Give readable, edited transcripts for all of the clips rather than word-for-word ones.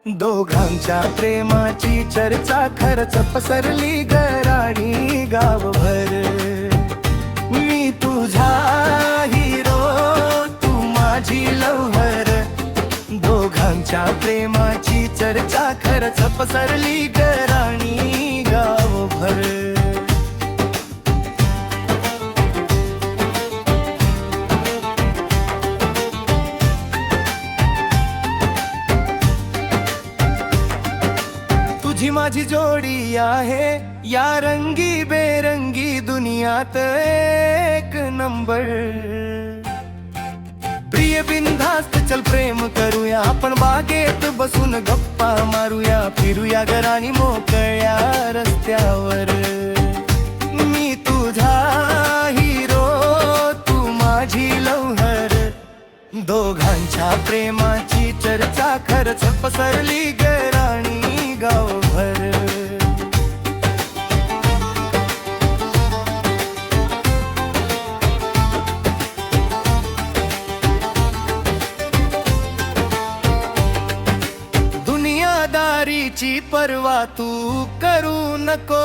दोघांच्या प्रेमाची चर्चा खरच पसरली गराणी गावभर। मी तुझा हिरो, तू माझी लव्हर। दोघांच्या प्रेमाची चर्चा खरच पसरली गराणी गावभर। तुझी माझी जोडी आहे या रंगी बेरंगी दुनियात एक नंबर। प्रिय बिनधास्त चल प्रेम करूया, आपण बागेत बसून गप्पा मारूया, फिरूया घरानी मोकळ्या रस्त्यावर। मी तुझा हिरो, तू माझी लव्हर। दोघांच्या प्रेमाची चर्चा खरच पसरली गराणी गावभर। दुनियादारीची पर्वा तू करू नको,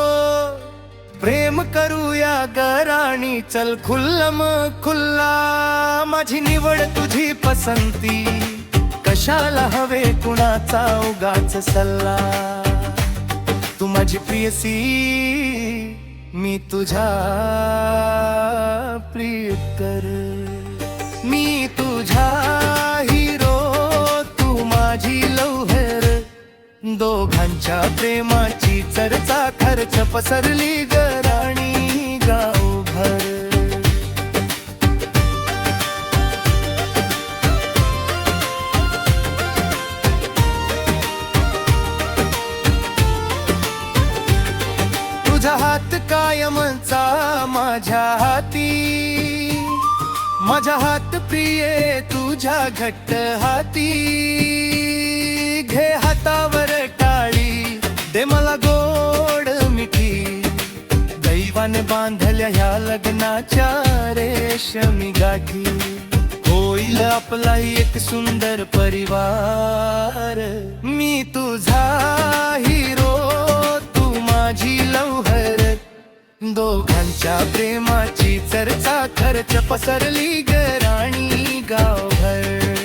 प्रेम करूया गराणी चल खुल्लम खुल्ला। माझी निवड तुझी पसंती, कशाला हवे कुणाचा उगाच सल्ला। तू माझी प्रियसी, मी तुझा प्रियकर। मी तुझा हिरो, तू माझी लव्हर। दोघांच्या प्रेमाची चर्चा खरच पसरली गराणी गावभर। तुझा हात कायमचा माझ्या हाती, माझा हात प्रिये तुझ्या घट्ट हाती। घे हातावर टाळी, दे मला गोड मिठी। दैवाने बांधल्या ह्या लग्नाच्या रेशमी गाठी। होईल आपला एक सुंदर परिवार। मी तुझा हिरो, तू माझी लव्हर। दोघांच्या प्रेमाची चर्चा खरच पसरली गराणी गावभर।